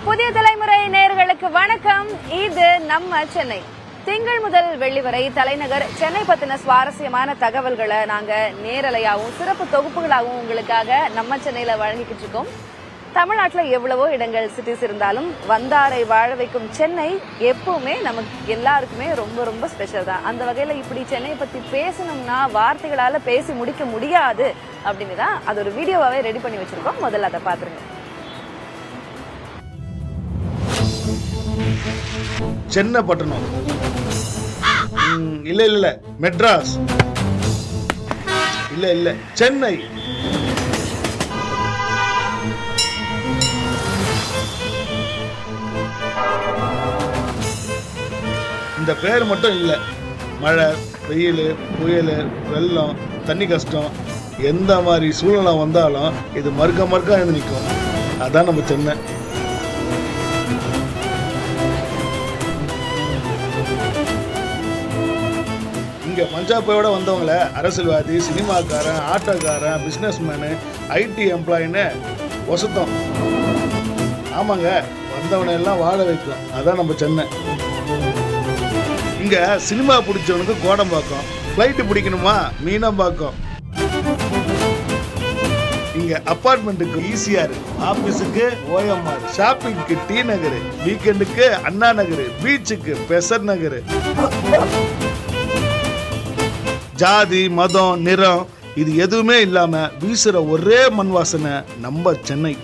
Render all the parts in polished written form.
புதிய தலைமுறை நேயர்களுக்கு வணக்கம். இது நம்ம சென்னை. திங்கள் முதல் வெள்ளி வரை தலைநகர் சென்னை பத்தின சுவாரஸ்யமான தகவல்களை நாங்க நேரலையாவும் சிறப்பு தொகுப்புகளாகவும் உங்களுக்காக நம்ம சென்னையில வழங்கிக்கிட்டு இருக்கோம். தமிழ்நாட்டுல எவ்வளவோ இடங்கள் சிட்டிஸ் இருந்தாலும் வந்தாரை வாழ வைக்கும் சென்னை எப்பவுமே நமக்கு எல்லாருக்குமே ரொம்ப ரொம்ப ஸ்பெஷல் தான். அந்த வகையில இப்படி சென்னை பத்தி பேசணும்னா வார்த்தைகளால பேசி முடிக்க முடியாது அப்படின்னு தான் அது ஒரு வீடியோவாவே ரெடி பண்ணி வச்சிருக்கோம். முதல்ல அதை பாத்துருங்க. சென்னை பட்டணம் இல்ல மெட்ராஸ் இல்ல சென்னை. இந்த பேர் மட்டும் இல்ல, மழை, வெயில், புயல், வெள்ளம், தண்ணி கஷ்டம், எந்த மாதிரி சூழ்நிலை வந்தாலும் இது மறுக்க எழுந்து நிற்கும். அதான் நம்ம சென்னை. இங்கே பஞ்சாபையோட வந்தவங்கள அரசியல்வாதி, சினிமாக்காரன், ஆட்டோக்காரன், பிஸ்னஸ்மேனு, ஐடி எம்ப்ளாயின்னு வசத்தம். ஆமாங்க, வந்தவனை எல்லாம் வாழ வைக்கும். அதான் நம்ம சென்னை. இங்கே சினிமா பிடிச்சவனுக்கு கோடம்பாக்கம், ஃப்ளைட்டு பிடிக்கணுமா மீனம்பாக்கம். இங்கே அப்பார்ட்மெண்ட்டுக்கு ஈசிஆர், ஆஃபீஸுக்கு ஓஎம்ஆர், ஷாப்பிங்க்கு டி நகர், வீக்கெண்டுக்கு அண்ணா நகர், பீச்சுக்கு பெசர் நகர். ஜாதி, மதம், நிறம் இது எதுவுமே இல்லாம வீசுற ஒரே மண் வாசனை நம்ம சென்னை.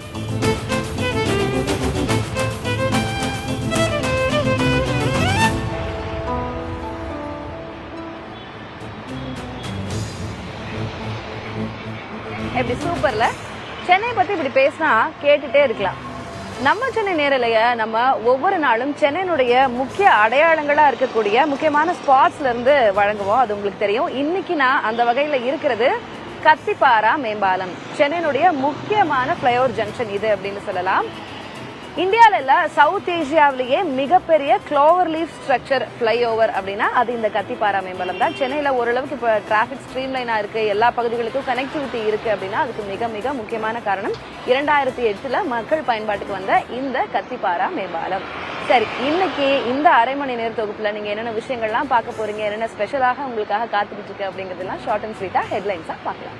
எப்படி சூப்பர்ல. சென்னை பத்தி இப்படி பேசினா கேட்டுட்டே இருக்கலாம். நம்ம சென்னை நேரலைய நம்ம ஒவ்வொரு நாளும் சென்னையினுடைய முக்கிய அடையாளங்களா இருக்கக்கூடிய முக்கியமான ஸ்பாட்ஸ்ல இருந்து வழங்குவோம். அது உங்களுக்கு தெரியும். இன்னைக்கு நான் அந்த வகையில இருக்கிறது கத்திப்பாரா மேம்பாலம். சென்னையினுடைய முக்கியமான ஃபிளைஓவர் ஜங்ஷன் இது அப்படின்னு சொல்லலாம். இந்தியாவில இல்ல, சவுத் ஏசியாவிலேயே மிகப்பெரிய க்ளோவர் லீஃப் ஸ்ட்ரக்சர் ஃபிளைஓவர் அப்படின்னா அது இந்த கத்திப்பாரா மேம்பாலம் தான். சென்னையில ஓரளவுக்கு இப்போ டிராபிக் ஸ்ட்ரீம் லைனா இருக்கு, எல்லா பகுதிகளுக்கும் கனெக்டிவிட்டி இருக்கு அப்படின்னா அதுக்கு மிக மிக முக்கியமான காரணம் 2008 மக்கள் பயன்பாட்டுக்கு வந்த இந்த கத்திப்பாரா மேம்பாலம். சரி, இன்னைக்கு இந்த அரை மணி நேர தொகுப்புல நீங்க என்னென்ன விஷயங்கள்லாம் பார்க்க போறீங்க, என்னென்ன ஸ்பெஷலாக உங்களுக்காக காத்துக்கிட்டு இருக்கு அப்படிங்கறதெல்லாம் ஷார்ட் அண்ட் ஸ்வீட்டா ஹெட்லைன்ஸா பார்க்கலாம்.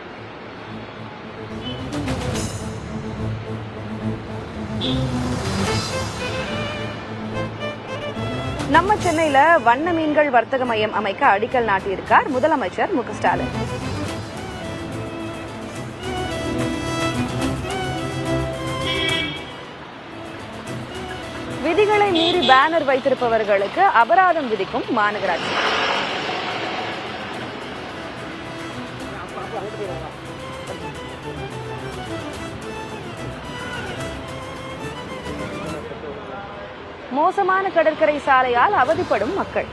நம்ம சென்னையில வண்ண மீன்கள் வர்த்தக மையம் அமைக்க அடிக்கல் நாட்டியிருக்கார் முதலமைச்சர் மு க ஸ்டாலின். விதிகளை மீறி பேனர் வைத்திருப்பவர்களுக்கு அபராதம் விதிக்கும் மாநகராட்சி. மோசமான கடற்கரை சாலையால் அவதிப்படும் மக்கள்.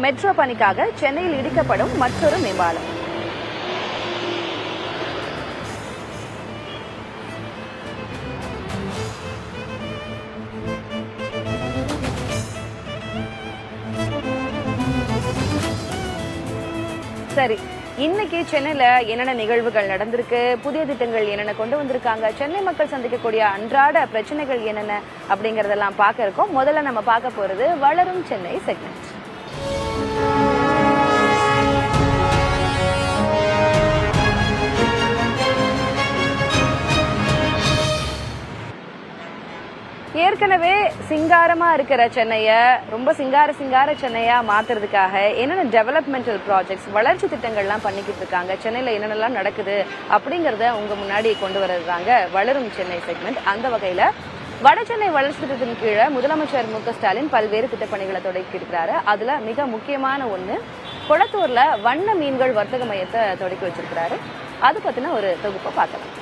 மெட்ரோ பணிக்காக சென்னையில் இடிக்கப்படும் மற்றொரு மேம்பாலம். சரி, இன்னைக்கு சென்னையில என்னென்ன நிகழ்வுகள் நடந்திருக்கு, புதிய திட்டங்கள் என்னென்ன கொண்டு வந்திருக்காங்க, சென்னை மக்கள் சந்திக்கக்கூடிய அன்றாட பிரச்சனைகள் என்னென்ன அப்படிங்கறதெல்லாம் பார்க்க இருக்கோம். முதல்ல நம்ம பார்க்க போறது வளரும் சென்னை செக்மெண்ட். ஏற்கனவே சிங்காரமா இருக்கிற சென்னைய ரொம்ப சிங்கார சென்னையா மாத்துறதுக்காக என்னென்ன டெவலப்மெண்டல் ப்ராஜெக்ட்ஸ், வளர்ச்சி திட்டங்கள்லாம் பண்ணிக்கிட்டு இருக்காங்க, சென்னையில என்னென்னலாம் நடக்குது அப்படிங்கறத உங்க முன்னாடி கொண்டு வர்றதுதாங்க வளரும் சென்னை செக்மெண்ட். அந்த வகையில வட சென்னை வளர்ச்சி திட்டத்தின் கீழே முதலமைச்சர் மு க ஸ்டாலின் பல்வேறு திட்டப்பணிகளை தொடக்கி இருக்கிறாரு. அதுல மிக முக்கியமான ஒண்ணு கொளத்தூர்ல வண்ண மீன்கள் வர்த்தக மையத்தை தொடக்கி வச்சிருக்கிறாரு. அது பத்தின ஒரு தொகுப்பை பார்க்கலாம்.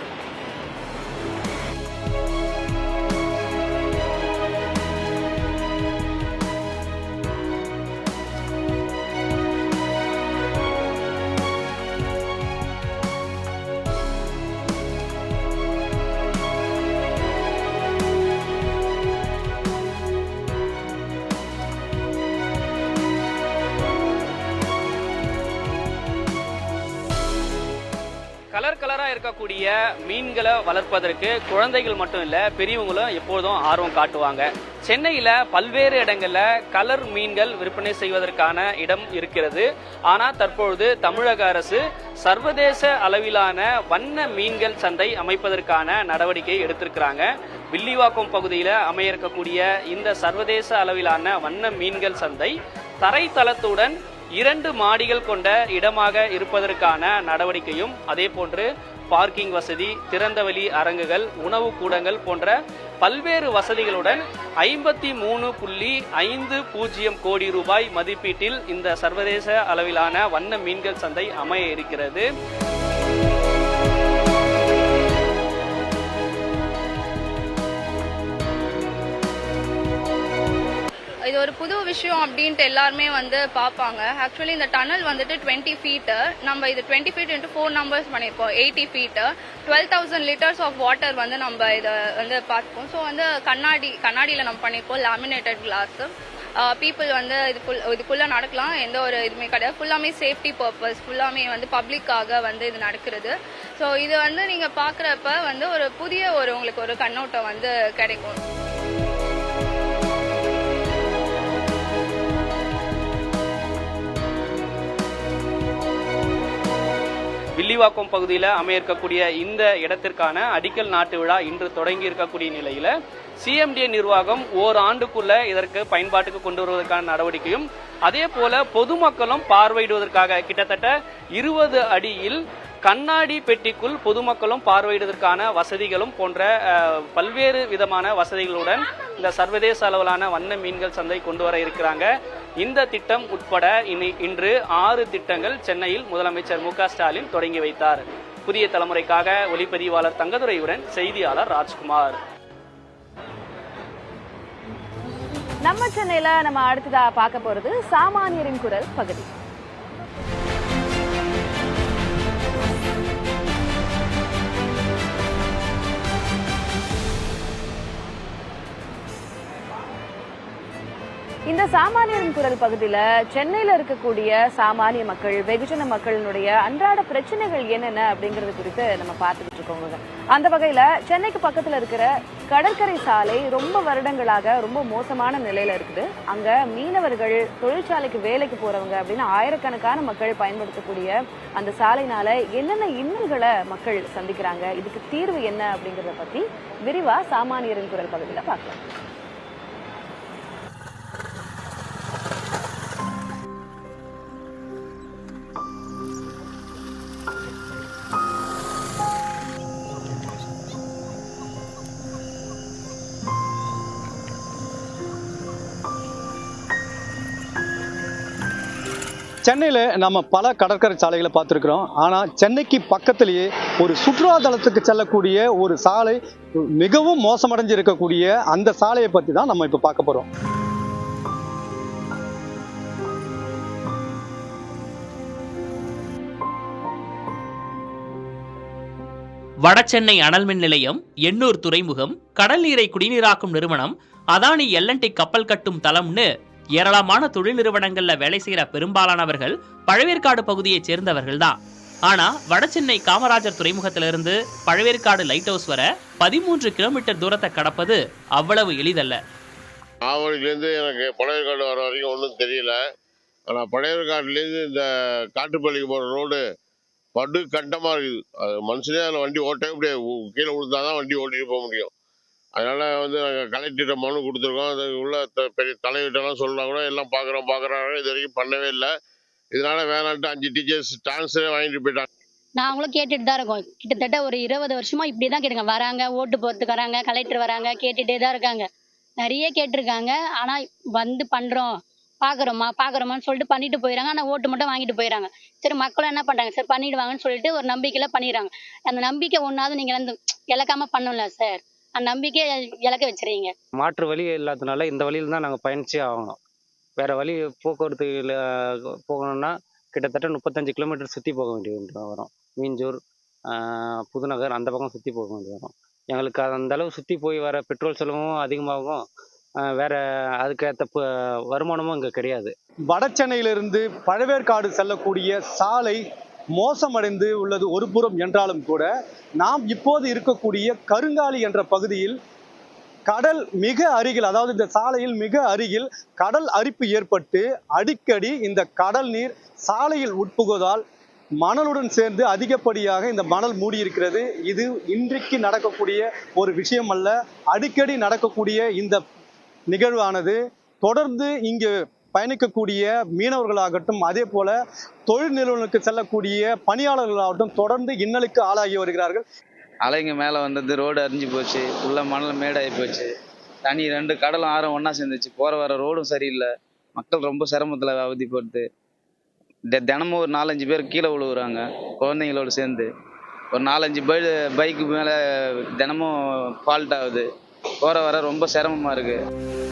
இருக்கக்கூடிய மீன்களை வளர்ப்பதற்கு குழந்தைகள் மட்டும் இல்ல, பெரியவங்களும் எப்போதும் ஆர்வம் காட்டுவாங்க. சென்னையில பல்வேறு இடங்கள்ல கலர் மீன்கள் விற்பனை செய்வதற்கான இடம் இருக்கிறது. ஆனா தற்பொழுது தமிழக அரசு சர்வதேச அளவிலான வண்ண மீன்கள் சந்தை அமைப்பதற்கான நடவடிக்கை எடுத்திருக்கிறாங்க. வில்லிவாக்கம் பகுதியில அமைய இருக்கக்கூடிய இந்த சர்வதேச அளவிலான வண்ண மீன்கள் சந்தை தரைத்தளத்துடன் 2 மாடிகள் கொண்ட இடமாக இருப்பதற்கான நடவடிக்கையும், அதே போன்று பார்க்கிங் வசதி, திறந்தவெளி அரங்குகள், உணவு கூடங்கள் போன்ற பல்வேறு வசதிகளுடன் 53.50 கோடி ரூபாய் மதிப்பீட்டில் இந்த சர்வதேச அளவிலான வண்ண மீன்கள் சந்தை அமைய இருக்கிறது. இது ஒரு புது விஷயம் அப்படின்ட்டு எல்லாருமே வந்து பார்ப்பாங்க. ஆக்சுவலி இந்த டனல் வந்துட்டு 20 ஃபீட்டு, நம்ம இது 20 ஃபீட் இன்ட்டு 4 நம்பர்ஸ் பண்ணியிருக்கோம். 80 ஃபீட்டு, 12,000 லிட்டர்ஸ் ஆஃப் வாட்டர் வந்து நம்ம இதை வந்து பார்த்துப்போம். ஸோ வந்து கண்ணாடியில் நம்ம பண்ணியிருக்கோம், லேமினேட்டட் கிளாஸ். பீப்புள் வந்து இதுக்குள்ளே நடக்கலாம், எந்த ஒரு இதுவுமே கிடையாது. ஃபுல்லாமே சேஃப்டி பர்பஸ், ஃபுல்லாமே வந்து பப்ளிக்காக வந்து இது நடக்கிறது. ஸோ இது வந்து நீங்கள் பார்க்குறப்ப வந்து ஒரு புதிய உங்களுக்கு ஒரு கண்ணோட்டம் வந்து கிடைக்கும். வில்லிவாக்கம் பகுதியில் அமைய இருக்கக்கூடிய இந்த இடத்திற்கான அடிக்கல் நாட்டு விழா இன்று தொடங்கி இருக்கக்கூடிய நிலையில சிஎம்டிஏ நிர்வாகம் ஓராண்டுக்குள்ள இதற்கு பயன்பாட்டுக்கு கொண்டு வருவதற்கான நடவடிக்கையும், அதே போல பொதுமக்களும் பார்வையிடுவதற்காக கிட்டத்தட்ட 20 அடியில் கண்ணாடி பெட்டிக்குள் பொதுமக்களும் பார்வையிடுவதற்கான வசதிகளும் போன்ற பல்வேறு விதமான வசதிகளுடன் இந்த சர்வதேச அளவிலான வண்ண மீன்கள் சந்தை கொண்டு வர இருக்கிறாங்க. இந்த திட்டம் உட்பட இன்று 6 திட்டங்கள் சென்னையில் முதலமைச்சர் மு க ஸ்டாலின் தொடங்கி வைத்தார். புதிய தலைமுறைக்காக ஒளிப்பதிவாளர் தங்கதுரையுடன் செய்தியாளர் ராஜ்குமார். நம்ம சென்னையில நம்ம அடுத்ததா பார்க்க போறது சாமானியரின் குரல் பகுதி. இந்த சாமானியரின் குரல் பகுதியில சென்னையில இருக்கக்கூடிய சாமானிய மக்கள், வெகுஜன மக்களினுடைய அன்றாட பிரச்சனைகள் என்னென்ன அப்படிங்கறது குறித்து நம்ம பார்த்துக்கிட்டு இருக்கோங்க. அந்த வகையில சென்னைக்கு பக்கத்துல இருக்கிற கடற்கரை சாலை ரொம்ப வருடங்களாக ரொம்ப மோசமான நிலையில இருக்குது. அங்க மீனவர்கள், தொழிற்சாலைக்கு வேலைக்கு போறவங்க அப்படின்னு ஆயிரக்கணக்கான மக்கள் பயன்படுத்தக்கூடிய அந்த சாலைனால என்னென்ன இன்னல்களை மக்கள் சந்திக்கிறாங்க, இதுக்கு தீர்வு என்ன அப்படிங்கறத பத்தி விரிவா சாமானியரின் குரல் பகுதியில பார்க்கலாம். சென்னையில் நம்ம பல கடற்கரை சாலைகளை பார்த்துருக்குறோம். ஆனால் சென்னைக்கு பக்கத்திலேயே ஒரு சுற்றுலாத்தலத்துக்கு செல்லக்கூடிய ஒரு சாலை மிகவும் மோசமடைஞ்சு இருக்கக்கூடிய அந்த சாலையை பற்றி தான் நம்ம இப்போ பார்க்க போகிறோம். வடசென்னை அனல்மின் நிலையம், எண்ணூர் துறைமுகம், கடல் நீரை குடிநீராக்கும் நிறுவனம், அதானி எல்என்டி கப்பல் கட்டும் தளம்னு ஏராளமான தொழில் நிறுவனங்கள்ல வேலை செய்யற பெரும்பாலானவர்கள் பழவேற்காடு பகுதியைச் சேர்ந்தவர்கள் தான். ஆனா வடசென்னை காமராஜர் துறைமுகத்திலிருந்து பழவேற்காடு லைட் ஹவுஸ் வர 13 கிலோமீட்டர் தூரத்தை கடப்பது அவ்வளவு எளிதல்ல. ஆவடியிலேருந்து எனக்கு பழவேற்காடு வர வரைக்கும் ஒன்றும் தெரியல. ஆனால் பழவேற்காடுலேருந்து இந்த காட்டுப்பள்ளிக்கு போகிற ரோடு படு கண்டமாக இருக்குது. அது மனுஷனே அதில் வண்டி ஓட்டவே முடியாது. கீழே விழுந்தாதான் வண்டி ஓட்டிட்டு போக முடியும். அதனால் நாங்கள் கலெக்டர்கிட்ட மனு கொடுத்துருக்கோம். அது உள்ள பெரிய தலைவர்கிட்டலாம் சொல்லலாம் கூட எல்லாம் பார்க்குறாங்க. இது வரைக்கும் பண்ணவே இல்லை. இதனால வேணான்ட்டு 5 டீச்சர்ஸ் ட்ரான்ஸ்ஃபரே வாங்கிட்டு போயிட்டாங்க. நாங்களும் கேட்டுட்டு தான் இருக்கோம். கிட்டத்தட்ட ஒரு 20 வருஷமா இப்படி தான் கேட்டுங்க. வராங்க, ஓட்டு போகிறதுக்கு வராங்க, கலெக்டர் வராங்க, கேட்டுகிட்டே தான் இருக்காங்க. நிறைய கேட்டிருக்காங்க. ஆனால் வந்து பண்ணுறோம், பார்க்குறோமான்னு சொல்லிட்டு பண்ணிட்டு போயிடறாங்க. ஆனால் ஓட்டு மட்டும் வாங்கிட்டு போயிடறாங்க. சரி, மக்களும் என்ன பண்ணுறாங்க, சரி பண்ணிடுவாங்கன்னு சொல்லிட்டு ஒரு நம்பிக்கையில் பண்ணிடுறாங்க. அந்த நம்பிக்கை ஒன்றாவது நீங்கள் வந்து இழக்காம பண்ணல சார். அந்த நம்பிக்கையை இழக்க வச்சுறீங்க. மாற்று வழி இல்லாதனால இந்த வழியில் தான் நாங்கள் பயணிச்சே ஆகணும். வேற வழி போக்குவரத்து போகணும்னா கிட்டத்தட்ட 35 கிலோமீட்டர் சுற்றி போக வேண்டியது வரும். மீஞ்சூர், புதுநகர் அந்த பக்கம் சுற்றி போக வேண்டியது வரும். எங்களுக்கு அந்த அளவு சுற்றி போய் வர பெட்ரோல் செலவும் அதிகமாகும். வேற அதுக்கேற்ற வருமானமும் இங்கே கிடையாது. வட சென்னையிலிருந்து பழவேற்காடு செல்லக்கூடிய சாலை மோசமடைந்து உள்ளது ஒரு புறம் என்றாலும் கூட நாம் இப்போது இருக்கக்கூடிய கருங்காலி என்ற பகுதியில் கடல் மிக அருகில், அதாவது இந்த சாலையில் மிக அருகில் கடல் அரிப்பு ஏற்பட்டு அடிக்கடி இந்த கடல் நீர் சாலையில் உட்புகுவதால் மணலுடன் சேர்ந்து அதிகப்படியாக இந்த மணல் மூடியிருக்கிறது. இது இன்றைக்கு நடக்கக்கூடிய ஒரு விஷயம் அல்ல, அடிக்கடி நடக்கக்கூடிய இந்த நிகழ்வானது தொடர்ந்து இங்கு பயணிக்கக்கூடிய மீனவர்களாகட்டும், அதே போல தொழில் நிறுவனங்களுக்கு செல்லக்கூடிய பணியாளர்களாகட்டும் தொடர்ந்து இன்னலுக்கு ஆளாகி வருகிறார்கள். அலைங்க மேலே வந்தது, ரோடு அரிஞ்சு போச்சு, உள்ள மணல் மேடாகி போச்சு, தனி 2 கடலும் ஆறும் ஒன்றா சேர்ந்துச்சு, போகிற வர ரோடும் சரியில்லை, மக்கள் ரொம்ப சிரமத்தில் அவதிப்படுது. தினமும் ஒரு 4-5 பேர் கீழே விழுவுறாங்க குழந்தைங்களோடு சேர்ந்து. ஒரு 4-5 பைக்கு மேலே தினமும் ஃபால்ட் ஆகுது, போகிற வர ரொம்ப சிரமமாக இருக்குது.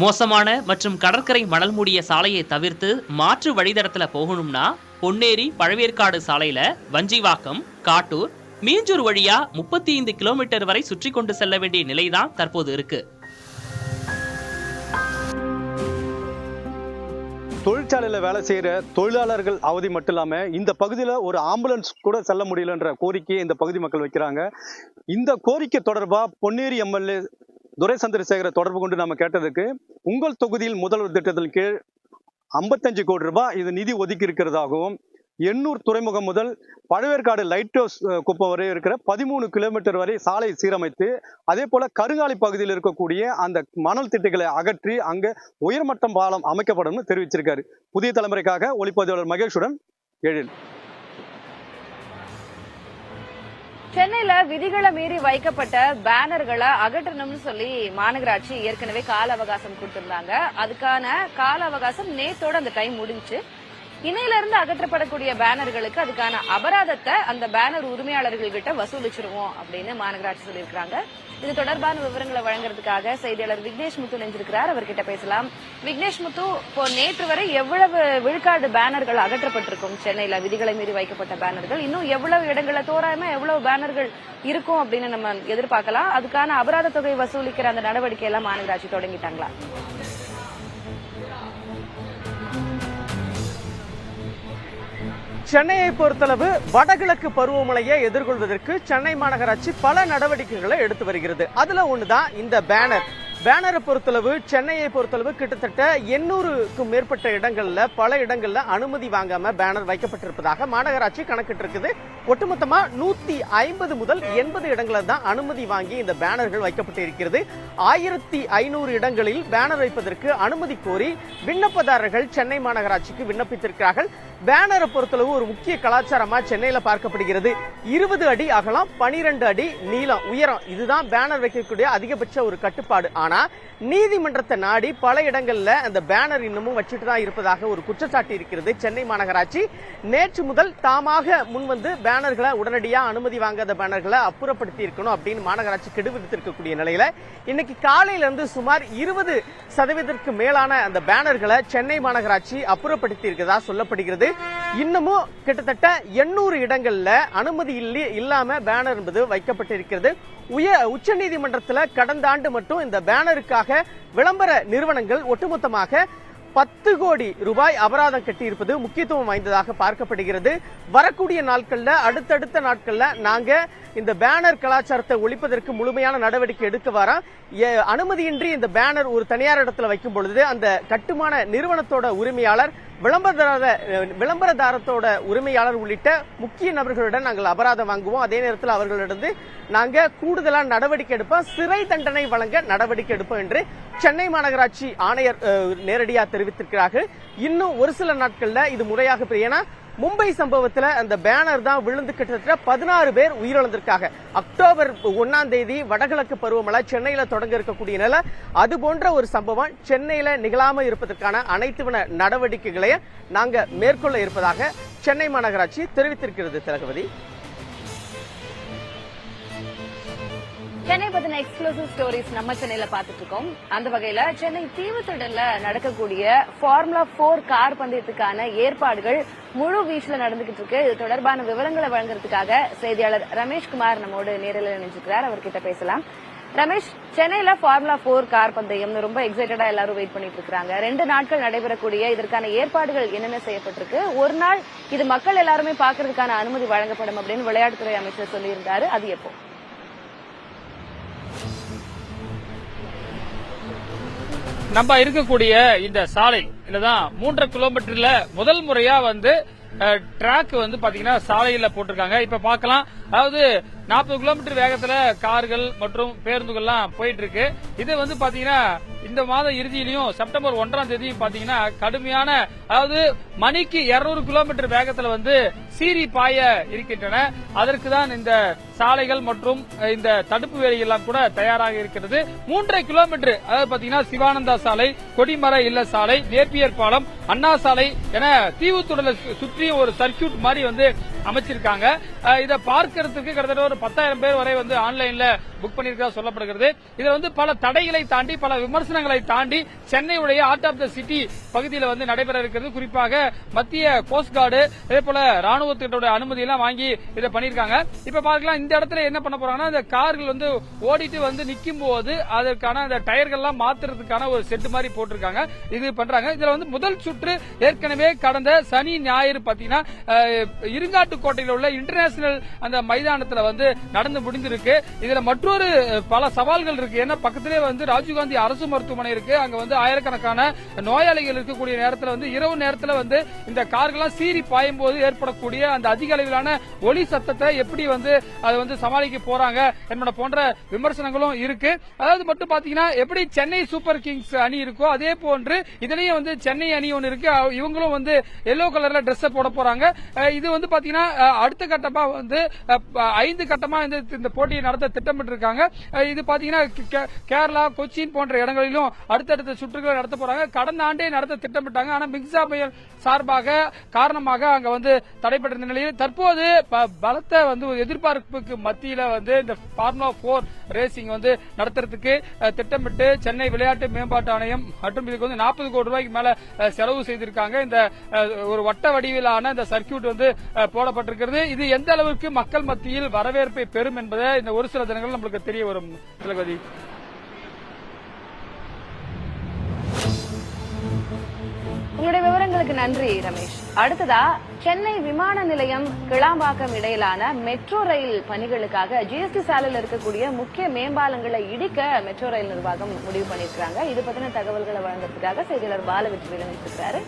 மோசமான மற்றும் கடற்கரை மணல் மூடிய சாலையை தவிர்த்து மாற்று வழித்தடத்துல போகணும்னா பொன்னேரி பழவேற்காடு சாலையில வஞ்சிவாக்கம், காட்டூர், மீஞ்சூர் வழியா 35 கிலோமீட்டர் வரை சுற்றி கொண்டு செல்ல வேண்டிய நிலைதான் தற்போது இருக்கு. தொழிற்சாலையில வேலை செய்யற தொழிலாளர்கள் அவதி மட்டும் இல்லாம இந்த பகுதியில ஒரு ஆம்புலன்ஸ் கூட செல்ல முடியலன்ற கோரிக்கையை இந்த பகுதி மக்கள் வைக்கிறாங்க. இந்த கோரிக்கை தொடர்பா பொன்னேரி எம்எல்ஏ துரை சந்திரசேகர தொடர்பு கொண்டு நாம கேட்டதுக்கு, உங்கள் தொகுதியில் முதல்வர் திட்டத்தின் கீழ் 55 கோடி ரூபாய் இது நிதி ஒதுக்கி இருக்கிறதாகவும், எண்ணூர் துறைமுகம் முதல் பழவேற்காடு லைட் ஹவுஸ் குப்பம் வரை இருக்கிற 13 கிலோமீட்டர் வரை சாலை சீரமைத்து, அதே போல கருங்காலி பகுதியில் இருக்கக்கூடிய அந்த மணல் திட்டுகளை அகற்றி அங்க உயர்மட்ட பாலம் அமைக்கப்படும் தெரிவிச்சிருக்காரு. புதிய தலைமுறைக்காக ஒளிப்பதிவாளர் மகேஷுடன் எழில். சென்னையில விதிகளை மீறி வைக்கப்பட்ட பேனர்களை அகற்றணும்னு சொல்லி மாநகராட்சி ஏற்கனவே கால அவகாசம் கொடுத்திருந்தாங்க. அதுக்கான கால அவகாசம் நேத்தோட அந்த டைம் முடிஞ்சு. இணையில இருந்து அகற்றப்படக்கூடிய பேனர்களுக்கு அதுக்கான அபராதத்தை அந்த பேனர் உரிமையாளர்கள் கிட்ட வசூலிச்சிருவோம் அப்படின்னு மாநகராட்சி சொல்லியிருக்காங்க. இது தொடர்பான விவரங்களை வழங்குறதுக்காக செய்தியாளர் விக்னேஷ் முத்து நினைஞ்சிருக்கிறார். அவர்கிட்ட பேசலாம். விக்னேஷ் முத்து, இப்போ நேற்று வரை எவ்வளவு விழுக்காடு பேனர்கள் அகற்றப்பட்டிருக்கும் சென்னையில விதிகளை மீறி வைக்கப்பட்ட பேனர்கள்? இன்னும் எவ்வளவு இடங்கள்ல தோராயமா எவ்வளவு பேனர்கள் இருக்கும் அப்படின்னு நம்ம எதிர்பார்க்கலாம்? அதுக்கான அபராத தொகை வசூலிக்கிற அந்த நடவடிக்கை எல்லாம் மாநகராட்சி தொடங்கிட்டாங்களா? சென்னையை பொறுத்தளவு வடகிழக்கு பருவமழையை எதிர்கொள்வதற்கு சென்னை மாநகராட்சி பல நடவடிக்கைகளை எடுத்து வருகிறது. அதுல ஒண்ணுதான் இந்த பேனரை பொறுத்தளவு சென்னையை பொறுத்தளவு கிட்டத்தட்ட 800க்கும் மேற்பட்ட இடங்கள்ல பல இடங்கள்ல அனுமதி வாங்காம பேனர் வைக்கப்பட்டிருப்பதாக மாநகராட்சி கணக்கிட்டு இருக்குது. ஒட்டுமொத்தமா 150 முதல் 80 இடங்களில் தான் அனுமதி வாங்கி இந்த பேனர்கள் வைக்கப்பட்டு இருக்கிறது. 1500 இடங்களில் பேனர் வைப்பதற்கு அனுமதி கோரி விண்ணப்பதாரர்கள் சென்னை மாநகராட்சிக்கு விண்ணப்பித்திருக்கிறார்கள். பேனரை பொறுத்தளவு ஒரு முக்கிய கலாச்சாரமா சென்னையில பார்க்கப்படுகிறது. 20 அடி அகலம், 12 அடி நீளம், உயரம், இதுதான் பேனர் வைக்கக்கூடிய அதிகபட்ச ஒரு கட்டுப்பாடு. ஆனா நீதிமன்றத்தை நாடி பல இடங்கள்ல அந்த பேனர் இன்னமும் வச்சுட்டு தான் இருப்பதாக ஒரு குற்றச்சாட்டு இருக்கிறது. சென்னை மாநகராட்சி நேற்று முதல் தாமாக முன்வந்து பேனர்களை உடனடியா அனுமதி வாங்காத பேனர்களை அப்புறப்படுத்தி இருக்கணும் அப்படின்னு மாநகராட்சி கெடு விதித்திருக்கக்கூடிய நிலையில இன்னைக்கு காலையில இருந்து சுமார் 20% மேலான அந்த பேனர்களை சென்னை மாநகராட்சி அப்புறப்படுத்தி இருக்கிறதா சொல்லப்படுகிறது. இன்னமும் கிட்டத்தட்ட 800 இடங்கள்ல அனுமதி இல்லாம பேனர் என்பது வைக்கப்பட்டிருக்கிறது. உச்ச நீதிமன்றத்தில் கடந்த ஆண்டு மட்டும் இந்த பேனருக்காக விளம்பர நிறுவனங்கள் ஒட்டுமொத்தமாக 10 கோடி ரூபாய் அபராதம் கட்டியிருப்பது முக்கியத்துவம் வாய்ந்ததாக பார்க்கப்படுகிறது. வரக்கூடிய நாட்கள்ல அடுத்தடுத்த நாட்கள்ல நாங்க இந்த பேனர் கலாச்சாரத்தை ஒழிப்பதற்கு முழுமையான நடவடிக்கை எடுக்க வரோம். அனுமதியின்றி இந்த பேனர் ஒரு தனியார் இடத்துல வைக்கும் பொழுது அந்த கட்டுமான நிறுவனத்தோட உரிமையாளர், விளம்பரதாரத்தோட உரிமையாளர் உள்ளிட்ட முக்கிய நபர்களுடன் நாங்கள் அபராதம் வாங்குவோம். அதே நேரத்தில் அவர்களிடம் நாங்க கூடுதலான நடவடிக்கை எடுப்போம், சிறை தண்டனை வழங்க நடவடிக்கை எடுப்போம் என்று சென்னை மாநகராட்சி ஆணையர் நேரடியாக தெரிவித்திருக்கிறார்கள். இன்னும் ஒரு சில நாட்கள்ல இது முறையாக ஏன்னா மும்பை சம்பவத்துல அந்த பேனர் தான் விழுந்து கிட்டத்தட்ட 16 பேர் உயிரிழந்திருக்காங்க. அக்டோபர் 1ஆம் தேதி வடகிழக்கு பருவமழை சென்னையில தொடங்க இருக்கக்கூடிய நிலை, அது போன்ற ஒரு சம்பவம் சென்னையில நிகழாம இருப்பதற்கான அனைத்து நடவடிக்கைகளையும் நாங்க மேற்கொள்ள இருப்பதாக சென்னை மாநகராட்சி தெரிவித்திருக்கிறது. திலகவதி, சென்னை பத்தின எக்ஸ்க்ளூசிவ் ஸ்டோரிஸ் நம்ம சென்னையில பாத்துட்டு இருக்கோம். அந்த வகையில சென்னை தீவுத்திடல்ல நடக்கக்கூடிய ஃபார்முலா 4 கார் பந்தயத்துக்கான ஏற்பாடுகள் முழு வீச்சுல நடந்துகிட்டு இருக்கு. இது தொடர்பான விவரங்களை வழங்குறதுக்காக செய்தியாளர் ரமேஷ்குமார் நம்மோடு நேரில் இணைஞ்சிருக்கிறார். அவர்கிட்ட பேசலாம். ரமேஷ், சென்னையில ஃபார்முலா 4 கார் பந்தயம் ரொம்ப எக்ஸைட்டடா எல்லாரும் வெயிட் பண்ணிட்டு இருக்காங்க. 2 நாட்கள் நடைபெறக்கூடிய இதற்கான ஏற்பாடுகள் என்னென்ன செய்யப்பட்டிருக்கு? ஒரு நாள் இது மக்கள் எல்லாருமே பாக்குறதுக்கான அனுமதி வழங்கப்படும் அப்படின்னு விளையாட்டுத்துறை அமைச்சர் சொல்லியிருந்தாரு. அது எப்போ? நம்ம இருக்கக்கூடிய இந்த சாலை இல்லதான் 3.5 கிலோமீட்டர்ல முதல் முறையா ட்ராக் பாத்தீங்கன்னா சாலையில போட்டிருக்காங்க. இப்ப பாக்கலாம், அதாவது 40 கிலோமீட்டர் வேகத்துல கார்கள் மற்றும் பேருந்துகள்லாம் போயிட்டு இருக்கு. இது பாத்தீங்கன்னா இந்த மாத இறுதியிலையும் செப்டம்பர் 1ஆம் தேதியும் பாத்தீங்கன்னா கடுமையான, அதாவது மணிக்கு 200 கிலோமீட்டர் வேகத்துல சீறி பாய இருக்கின்றன. அதற்கு தான் இந்த சாலைகள் மற்றும் இந்த தடுப்பு வேலைகள் எல்லாம் கூட தயாராக இருக்கிறது. 3.5 கிலோமீட்டர், அதாவது பாத்தீங்கன்னா சிவானந்தா சாலை, கொடிமர இல்ல சாலை, நேப்பியர் பாலம், அண்ணா சாலை என தீவுத்துடலை சுற்றி ஒரு சர்க்கியூட் மாதிரி அமைச்சிருக்காங்க. இதை பார்க்கறதுக்கு கிட்டத்தட்ட ஒரு 10,000 பேர் வரை ஆன்லைன்ல புக் பண்ணிருக்கா சொல்லப்படுகிறது. இதுல பல தடைகளை தாண்டி, பல விமர்சனங்களை தாண்டி சென்னையுடைய ஆர்ட் ஆஃப் த சிட்டி பகுதியில் நடைபெற இருக்கிறது. குறிப்பாக மத்திய கோஸ்ட் கார்டு, இதே போல ராணுவத்தினுடைய அனுமதி எல்லாம் வாங்கி இதை பண்ணிருக்காங்க. இப்ப பார்க்கலாம், இந்த இடத்துல என்ன பண்ண போறாங்கன்னா, இந்த கார்கள் ஓடிட்டு நிக்கும் போது அதற்கான அந்த டயர்கள் எல்லாம் மாத்துறதுக்கான ஒரு செட் மாதிரி போட்டிருக்காங்க. இது பண்றாங்க. இதுல முதல் சுற்று ஏற்கனவே கடந்த சனி ஞாயிறு பாத்தீங்கன்னா இருங்காட்டுக்கோட்டையில் உள்ள இன்டர்நேஷனல் அந்த மைதானத்துல நடந்து முடிந்திருக்கு. இதுல மற்றொரு பல சவால்கள் இருக்கு. ஏன்னா பக்கத்திலே ராஜீவ்காந்தி அரசு மருத்துவமனை இருக்கு. அங்க ஆயிரக்கணக்கான நோயாளிகள் இருக்கக்கூடிய நேரத்தில் இரவு நேரத்தில் இந்த கார்கள்லாம் சீறி பாயும் போது ஏற்படக்கூடிய அந்த அதிக அளவிலான ஒலி சத்தத்தை எப்படி அதை சமாளிக்க போறாங்க என்பன போன்ற விமர்சனங்களும் இருக்கு. அதாவது மட்டும் பாத்தீங்கன்னா, எப்படி சென்னை சூப்பர் கிங்ஸ் அணி இருக்கோ அதே போன்று இதுலயும் சென்னை அணி ஒன்று இருக்கு. இவங்களும் எல்லோ கலர்ல டிரெஸ் போட போறாங்க. இது பாத்தீங்கன்னா அடுத்த கட்டமா 5 கட்டமா இந்த போட்டியை நடத்த திட்டமிட்டு இருக்காங்க. இது பாத்தீங்கன்னா கேரளா, கொச்சின் போன்ற இடங்களிலும் அடுத்தடுத்த சுற்றுகளை நடத்த போறாங்க. கடந்த ஆண்டே நடத்த திட்டமிட்டாங்க. ஆனா மிக்சா புயல் காரணமாக அங்க தடைபட்டிருந்த நிலையில் தற்போது பலத்த எதிர்பார்ப்புக்கு மத்தியில இந்த ஃபார்முலா 4 ரேசிங் நடத்துறதுக்கு திட்டமிட்டு சென்னை விளையாட்டு மேம்பாட்டு ஆணையம் மற்றும் இதுக்கு 40 கோடி ரூபாய்க்கு மேல செலவு செய்திருக்காங்க. இந்த ஒரு வட்ட வடிவிலான இந்த சர்க்கியூட் போடப்பட்டிருக்கிறது. இது எந்த அளவுக்கு மக்கள் மத்தியில் வரவேற்பை பெறும் என்பதை இந்த ஒரு சில தினங்கள் நம்மளுக்கு தெரிய வரும். திலகவதி, உங்களுடைய விவரங்களுக்கு நன்றி ரமேஷ். அடுத்ததா, சென்னை விமான நிலையம் கிளாம்பாக்கம் இடையிலான மெட்ரோ ரயில் பணிகளுக்காக ஜிஎஸ்டி சாலையில் இருக்கக்கூடிய முக்கிய மேம்பாலங்களை இடிக்க மெட்ரோ ரயில் நிர்வாகம் முடிவு பண்ணிருக்காங்க. இது பத்தின தகவல்களை வழங்குறதுக்காக செய்தியாளர் பாலவெற்றி இணைந்திருக்கிறாரு.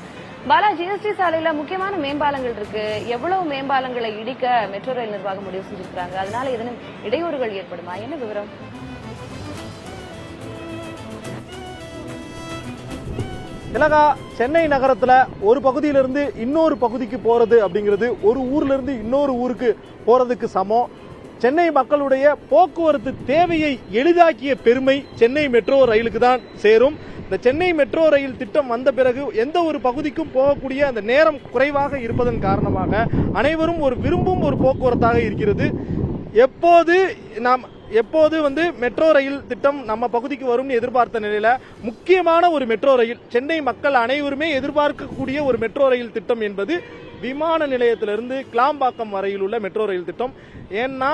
பாலா, ஜிஎஸ்டி சாலையில முக்கியமான மேம்பாலங்கள் இருக்கு. எவ்வளவு மேம்பாலங்களை இடிக்க மெட்ரோ ரயில் நிர்வாகம் முடிவு செஞ்சிருக்காங்க? அதனால இதனும் இடையூறுகள் ஏற்படுமா? என்ன விவரம்? திலகா, சென்னை நகரத்துல ஒரு பகுதியிலிருந்து இன்னொரு பகுதிக்கு போறது அப்படிங்கிறது ஒரு ஊர்ல இருந்து இன்னொரு ஊருக்கு போறதுக்கு சமம். சென்னை மக்களுடைய போக்குவரத்து தேவையை எளிதாக்கிய பெருமை சென்னை மெட்ரோ ரயிலுக்கு தான் சேரும். இந்த சென்னை மெட்ரோ ரயில் திட்டம் வந்த பிறகு எந்த ஒரு பகுதிக்கும் போகக்கூடிய அந்த நேரம் குறைவாக இருப்பதன் காரணமாக அனைவரும் விரும்பும் ஒரு போக்குவரத்தாக இருக்கிறது. எப்போது மெட்ரோ ரயில் திட்டம் நம்ம பகுதிக்கு வரும்னு எதிர்பார்த்த நிலையில முக்கியமான ஒரு மெட்ரோ ரயில், சென்னை மக்கள் அனைவருமே எதிர்பார்க்கக்கூடிய ஒரு மெட்ரோ ரயில் திட்டம் என்பது விமான நிலையத்திலிருந்து கிளாம்பாக்கம் வரையில் உள்ள மெட்ரோ ரயில் திட்டம். ஏன்னா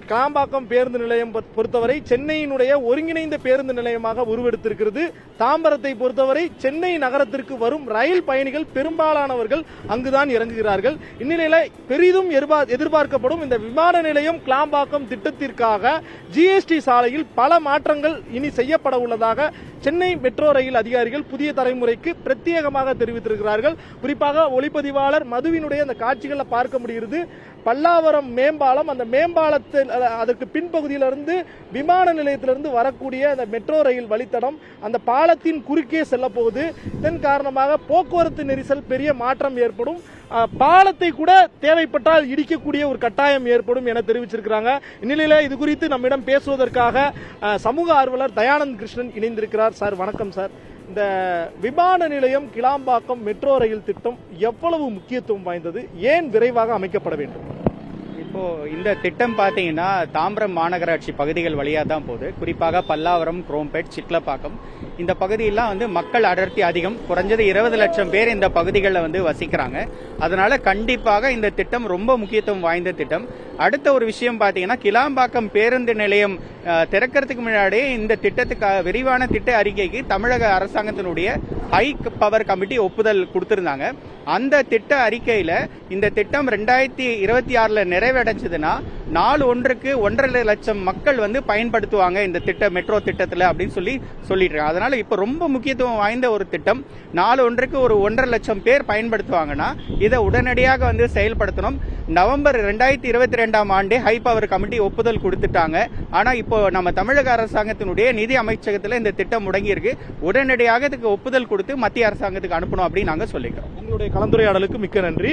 கிளாம்பாக்கம் பேருந்து நிலையம் பொறுத்தவரை சென்னையினுடைய ஒருங்கிணைந்த பேருந்து நிலையமாக உருவெடுத்திருக்கிறது. தாம்பரத்தை பொறுத்தவரை சென்னை நகரத்திற்கு வரும் ரயில் பயணிகள் பெரும்பாலானவர்கள் அங்குதான் இறங்குகிறார்கள். இந்நிலையில பெரிதும் எதிர்பார்க்கப்படும் இந்த விமான நிலையம் கிளாம்பாக்கம் திட்டத்திற்காக ஜிஎஸ்டி சாலையில் பல மாற்றங்கள் இனி செய்யப்பட உள்ளதாக சென்னை மெட்ரோ ரயில் அதிகாரிகள் புதிய தலைமுறைக்கு பிரத்யேகமாக தெரிவித்திருக்கிறார்கள். குறிப்பாக ஒளிப்பதிவாளர் மதுவினுடைய அந்த காட்சிகளை பார்க்க முடிகிறது. பல்லாவரம் மேம்பாலம், அந்த மேம்பாலத்தில் அதற்கு பின்பகுதியிலிருந்து விமான நிலையத்திலிருந்து வரக்கூடிய அந்த மெட்ரோ ரயில் வழித்தடம் அந்த பாலத்தின் குறுக்கே செல்ல போகுது. இதன் காரணமாக போக்குவரத்து நெரிசல் பெரிய மாற்றம் ஏற்படும். பாலத்தை கூட தேவைப்பட்டால் இடிக்கக்கூடிய ஒரு கட்டாயம் ஏற்படும் என தெரிவிச்சிருக்கிறாங்க. இந்நிலையில இது குறித்து நம்மிடம் பேசுவதற்காக சமூக ஆர்வலர் தயானந்த் கிருஷ்ணன் இணைந்திருக்கிறார். சார் வணக்கம் சார். இந்த விமான நிலையம் கிளாம்பாக்கம் மெட்ரோ ரயில் திட்டம் எவ்வளவு முக்கியத்துவம் வாய்ந்தது? ஏன் விரைவாக அமைக்கப்பட வேண்டும்? இப்போது இந்த திட்டம் பார்த்தீங்கன்னா தாம்பரம் மாநகராட்சி பகுதிகள் வழியாக தான் போகுது. குறிப்பாக பல்லாவரம், குரோம்பேட், சிட்லப்பாக்கம் இந்த பகுதியெல்லாம் வந்து மக்கள் அடர்த்தி அதிகம். குறைஞ்சது 20 லட்சம் பேர் இந்த பகுதிகளில் வந்து வசிக்கிறாங்க. அதனால கண்டிப்பாக இந்த திட்டம் ரொம்ப முக்கியத்துவம் வாய்ந்த திட்டம். அடுத்த ஒரு விஷயம் பார்த்தீங்கன்னா கிளாம்பாக்கம் பேருந்து நிலையம் திறக்கிறதுக்கு முன்னாடியே இந்த திட்டத்துக்கு விரிவான திட்ட அறிக்கைக்கு தமிழக அரசாங்கத்தினுடைய ஹை பவர் கமிட்டி ஒப்புதல் கொடுத்திருந்தாங்க. அந்த திட்ட அறிக்கையில இந்த திட்டம் 2026 நிறைவடைஞ்சதுன்னா நாள் ஒன்றுக்கு 1.5 லட்சம் மக்கள் வந்து பயன்படுத்துவாங்க இந்த மெட்ரோ திட்டத்தில் அப்படின்னு சொல்லிட்டு இருக்காங்க. அதனால இப்ப ரொம்ப முக்கியத்துவம் வாய்ந்த ஒரு திட்டம். நாள் ஒன்றுக்கு ஒரு 1.5 லட்சம் பேர் பயன்படுத்துவாங்கன்னா இதை உடனடியாக வந்து செயல்படுத்தணும். நவம்பர் 2022 ஆண்டே ஹை பவர் கமிட்டி ஒப்புதல் கொடுத்துட்டாங்க. ஆனா இப்போ நம்ம தமிழக அரசாங்கத்தினுடைய நிதி அமைச்சகத்தில் இந்த திட்டம் முடங்கி இருக்கு. உடனடியாக இதுக்கு ஒப்புதல் கொடுத்து மத்திய அரசாங்கத்துக்கு அனுப்பணும் அப்படின்னு நாங்க சொல்லிக்கிறோம். உங்களுடைய கலந்துரையாடலுக்கு மிக்க நன்றி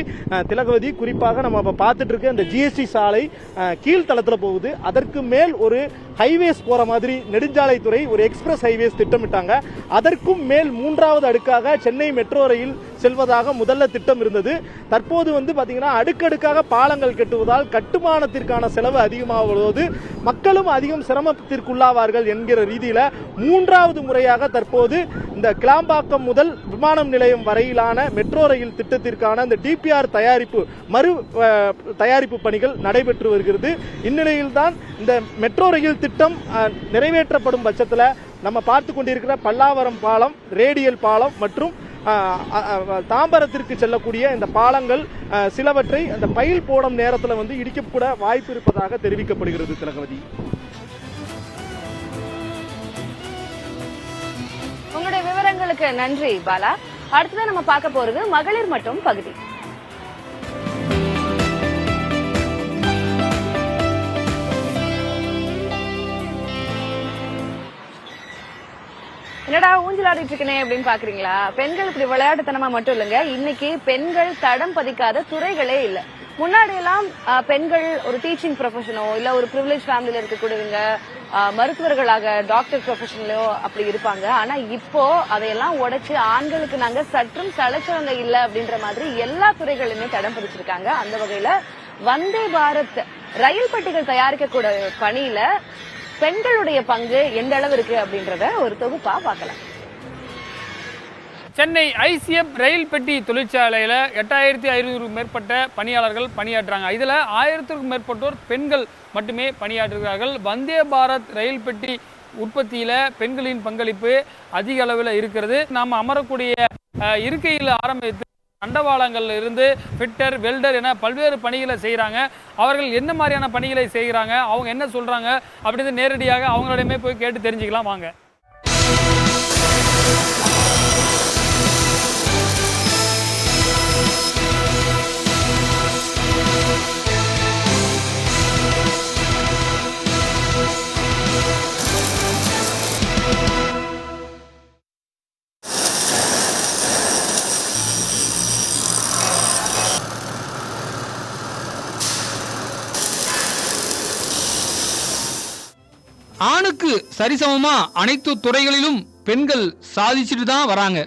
திலகவதி. குறிப்பாக நம்ம பார்த்துட்டு இருக்க இந்த ஜிஎஸ்டி சாலை கீழ்த்தளத்தில் போகுது. அதற்கு மேல் ஒரு ஹைவேஸ் போற மாதிரி நெடுஞ்சாலைத்துறை ஒரு எக்ஸ்பிரஸ் ஹைவேஸ் திட்டமிட்டாங்க. அதற்கும் மேல் 3வது அடுக்காக சென்னை மெட்ரோ ரயில் செல்வதாக முதல்ல திட்டம் இருந்தது. தற்போது வந்து பாத்தீங்கன்னா அடுக்கடுக்காக பாலங்கள் கட்டுவதால் கட்டுமானத்திற்கான செலவு அதிகமாகுவது, மக்களும் அதிகம் சிரமத்திற்குள்ளாவார்கள் என்கிற ரீதியில 3வது முறையாக தற்போது இந்த கிளாம்பாக்கம் முதல் விமான நிலையம் வரையிலான மெட்ரோ ரயில் திட்டத்திற்கான இந்த டிபிஆர் தயாரிப்பு பணிகள் நடைபெற்று வருகிறது. இந்நிலையில்தான் இந்த மெட்ரோ ரயில் திட்டம் நிறைவேற்றப்படும் பட்சத்தில் நம்ம பார்த்து கொண்டிருக்கிற பல்லாவரம் பாலம், ரேடியல் பாலம் மற்றும் தாம்பரத்திற்கு செல்லக்கூடிய இந்த பாலங்கள் சிலவற்றை அந்த பயில் போடும் நேரத்தில் வந்து இடிக்கப்பட வாய்ப்பு இருப்பதாக தெரிவிக்கப்படுகிறது. திலகவதி, உங்களுடைய விவரங்களுக்கு நன்றி பாலா. அடுத்ததான் நம்ம பார்க்க போறது மகளிர் மட்டும் பகுதி. என்னடா ஊஞ்சலாடிட்டு இருக்கனே அப்படின்னு பாக்குறீங்களா? பெண்கள் இப்படி விளையாட்டுத்தனமா மட்டும் இல்லைங்க, இன்னைக்கு பெண்கள் தடம் பதிக்காத துறைகளே இல்ல. முன்னாடி எல்லாம் பெண்கள் ஒரு டீச்சிங் ப்ரொஃபஷனோ இல்ல ஒரு ப்ரிவிலேஜ் ஃபேமிலியில இருக்கக்கூடியவங்க மருத்துவர்களாக டாக்டர் ப்ரொஃபஷனலோ அப்படி இருப்பாங்க. ஆனா இப்போ அதையெல்லாம் உடைச்சு ஆண்களுக்கு நாங்க சற்றும் சளைச்சவங்க இல்ல அப்படின்ற மாதிரி எல்லா துறைகளுமே தடம் பதிச்சிருக்காங்க. அந்த வகையில வந்தே பாரத் ரயில் பெட்டிகள் தயாரிக்கக்கூடிய பணியில பெண்களுடைய பங்கு எந்த அளவு இருக்கு அப்படின்றத ஒரு தொகுப்பா பார்க்கலாம். சென்னை ஐசிஎஃப் ரயில் பெட்டி தொழிற்சாலையில் 8500 மேற்பட்ட பணியாளர்கள் பணியாற்றுறாங்க. இதில் 1000க்கும் மேற்பட்டோர் பெண்கள் மட்டுமே பணியாற்றுகிறார்கள். வந்தே பாரத் ரயில் பெட்டி உற்பத்தியில் பெண்களின் பங்களிப்பு அதிக அளவில் இருக்கிறது. நாம் அமரக்கூடிய இருக்கையில் ஆரம்பித்து தண்டவாளங்கள்ல இருந்து ஃபிட்டர், வெல்டர் என பல்வேறு பணிகளை செய்கிறாங்க. அவர்கள் என்ன மாதிரியான பணிகளை செய்கிறாங்க, அவங்க என்ன சொல்கிறாங்க அப்படின்னு நேரடியாக அவங்களிடமே போய் கேட்டு தெரிஞ்சுக்கலாம் வாங்க. ஆணுக்கு சரிசமமா அனைத்து துறைகளிலும் பெண்கள் சாதிச்சுட்டு தான் வராங்க.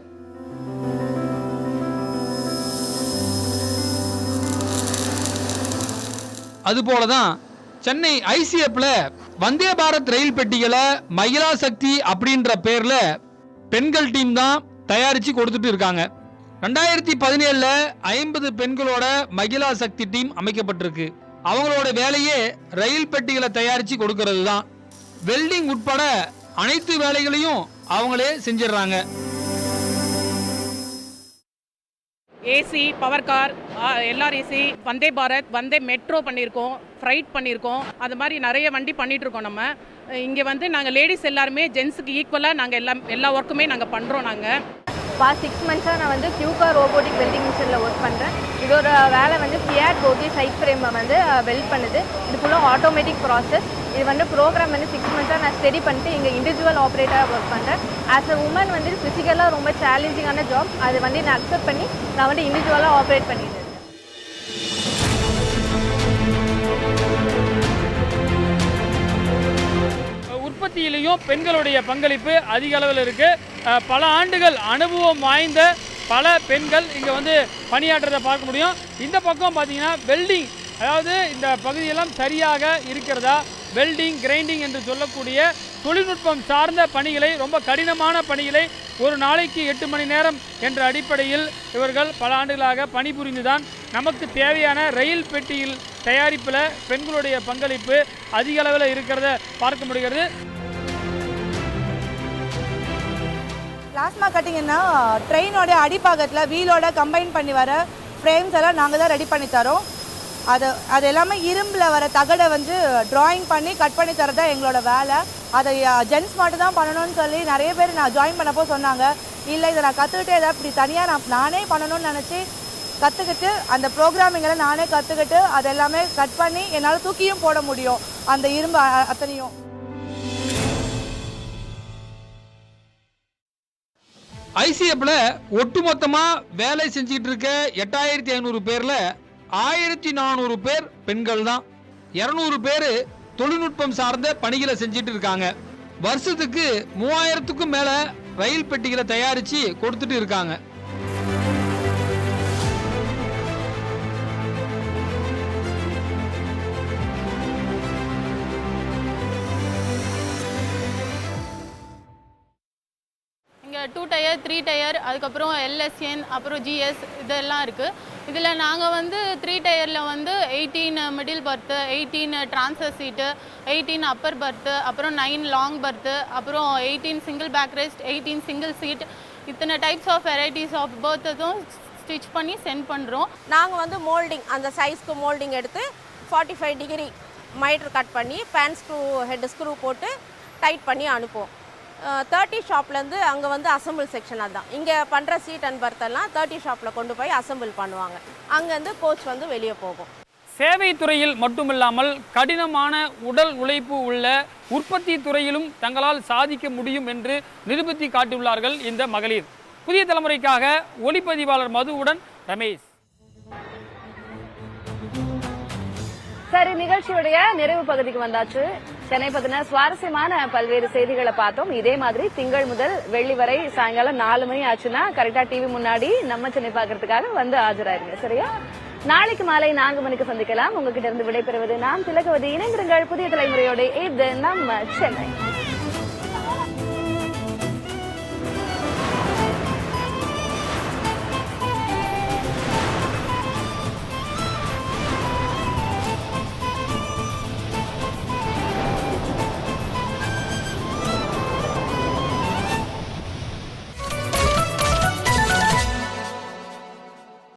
அதுபோலதான் சென்னை ஐசிஎஃப்ல வந்தே பாரத் ரயில் பெட்டிகளை மகிழா சக்தி அப்படின்ற பேர்ல பெண்கள் டீம் தான் தயாரிச்சு கொடுத்துட்டு இருக்காங்க. 2017 50 பெண்களோட மகிழா சக்தி டீம் அமைக்கப்பட்டிருக்கு. அவங்களோட வேலையே ரயில் பெட்டிகளை தயாரிச்சு கொடுக்கறது தான். வெல்டிங் உட்பட அனைத்து வேலைகளையும் அவங்களே செஞ்சிடறாங்க. AC, power car, எல்ஆர்ஏசி, Vande Bharat, வந்தே மெட்ரோ பண்ணியிருக்கோம், ஃப்ரைட் பண்ணியிருக்கோம். அது மாதிரி நிறைய வண்டி பண்ணிட்டு இருக்கோம். நம்ம இங்கே வந்து நாங்கள் லேடிஸ் எல்லாருமே ஜென்ஸுக்கு ஈக்குவலாக நாங்கள் எல்லா ஒர்க்குமே நாங்கள் பண்ணுறோம். நாங்கள் பாஸ்ட் 6 மந்த்ஸாக நான் வந்து கியூகா ரோபோட்டிக் வெல்டிங் மிஷினில் ஒர்க் பண்ணுறேன். இதோட வேலை வந்து ஃபியாட் போட்டி சைட் ஃப்ரேமை வந்து வெல்ட் பண்ணுது. இது ஃபுல்லாக ஆட்டோமேட்டிக் ப்ராசஸ். இது வந்து ப்ரோக்ராம் வந்து 6 மந்த்ஸாக நான் ஸ்டடி பண்ணிட்டு இங்கே இண்டிவிஜுவல் ஆப்ரேட்டராக ஒர்க் பண்ணுறேன். ஆஸ் அ உமன் வந்து ஃபிசிக்கலாக ரொம்ப சேலஞ்சிங்கான ஜாப். அது வந்து நான் அக்செப்ட் பண்ணி நான் வந்து இண்டிவிஜுவலாக ஆப்ரேட் பண்ணிட்டு இருக்கேன். உற்பத்தியிலையும் பெண்களுடைய பங்களிப்பு அதிக அளவில் இருக்கு. பல ஆண்டுகள் அனுபவம் வாய்ந்த பல பெண்கள் இங்கே வந்து பணியாற்றுறதை பார்க்க முடியும். இந்த பக்கம் பார்த்தீங்கன்னா வெல்டிங் அதாவது இந்த பகுதியெல்லாம் சரியாக இருக்கிறதா, வெல்டிங் கிரைண்டிங் என்று சொல்லக்கூடிய தொழில்நுட்பம் சார்ந்த பணிகளை, ரொம்ப கடினமான பணிகளை ஒரு நாளைக்கு 8 மணி நேரம் என்ற அடிப்படையில் இவர்கள் பல ஆண்டுகளாக பணிபுரிந்துதான் நமக்கு தேவையான ரயில் பெட்டியில் தயாரிப்பில் பெண்களுடைய பங்களிப்பு அதிக அளவில் இருக்கிறத பார்க்க முடிகிறது. பிளாஸ்மா கட்டிங்னா ட்ரெயினோட அடிப்பாகத்தில் வீலோட கம்பைன் பண்ணி வர ஃப்ரேம்ஸ் எல்லாம் நாங்கள் தான் ரெடி பண்ணி தரோம். அது எல்லாமே இரும்பில் வர தகடை வந்து ட்ராயிங் பண்ணி கட் பண்ணி தரது தான் எங்களோட வேலை. அதை ஜென்ட்ஸ் மட்டும் தான் பண்ணணும்னு சொல்லி நிறைய பேர் நான் ஜாயின் பண்ணப்போ சொன்னாங்க. இல்லை, இதை நான் கற்றுக்கிட்டு எதாவது இப்படி தனியாக நானே பண்ணணும்னு நினச்சி கற்றுக்கிட்டு அந்த ப்ரோக்ராமிங்கெல்லாம் நானே கற்றுக்கிட்டு அது எல்லாமே கட் பண்ணி என்னால் தூக்கியும் போட முடியும் அந்த இரும்பு அத்தனையும். ஐசிஎஃப்ல ஒட்டுமொத்தமா வேலை செஞ்சுட்டு இருக்க 8500 பேர்ல 1400 பேர் பெண்கள் தான். 200 பேர் தொழில்நுட்பம் சார்ந்த பணிகளை செஞ்சுட்டு இருக்காங்க. வருஷத்துக்கு 3000க்கும் மேல ரயில் பெட்டிகளை தயாரிச்சு கொடுத்துட்டு இருக்காங்க. இங்கே 2 டயர் 3 டயர் அதுக்கப்புறம் எல்எஸ்என் அப்புறம் ஜிஎஸ் இதெல்லாம் இருக்குது. இதில் நாங்கள் வந்து 3 டயரில் வந்து 18 middle berth, 18 transfer seat, 18 upper berth, அப்புறம் 9 லாங் பர்த்து, அப்புறம் 18 single back rest, 18 single seat, இத்தனை டைப்ஸ் ஆஃப் வெரைட்டிஸ் ஆஃப் பர்த்தும் ஸ்டிச் பண்ணி சென்ட் பண்ணுறோம். நாங்கள் வந்து மோல்டிங் அந்த சைஸ்க்கு மோல்டிங் எடுத்து 45 டிகிரி மைட்ரு கட் பண்ணி பேன் ஸ்க்ரூ ஹெட் ஸ்க்ரூ போட்டு டைட் பண்ணி அனுப்புவோம். 30 ஷாப்லேருந்து அங்கே வந்து அசம்பிள் செக்ஷன் அதுதான். இங்கே பண்ணுற சீட் அண்ட் பர்த்தெல்லாம் 30 ஷாப்பில் கொண்டு போய் அசம்பிள் பண்ணுவாங்க. அங்கேருந்து கோச் வந்து வெளியே போகும். சேவை துறையில் மட்டுமில்லாமல் கடினமான உடல் உழைப்பு உள்ள உற்பத்தி துறையிலும் தங்களால் சாதிக்க முடியும் என்று நிரூபித்து காட்டியுள்ளார்கள் இந்த மகளிர். புதிய தலைமுறைக்காக ஒளிப்பதிவாளர் மதுவுடன் ரமேஷ். சரி, நிகழ்ச்சியுடைய நிறைவு பகுதிக்கு வந்தாச்சு. சென்னை பத்தின சுவாரஸ்யமான பல்வேறு செய்திகளை பார்த்தோம். இதே மாதிரி திங்கள் முதல் வெள்ளி வரை சாயங்காலம் 4 மணி ஆச்சுன்னா கரெக்டா டிவி முன்னாடி நம்ம சென்னை பாக்குறதுக்காக வந்து ஆஜராயிருங்க. சரியா? நாளைக்கு மாலை 4 மணிக்கு சந்திக்கலாம். உங்ககிட்ட இருந்து விடைபெறுவது நான் திலகவதி. இணைந்திருங்கள் புதிய தலைமுறையோட. இது நம்ம சென்னை.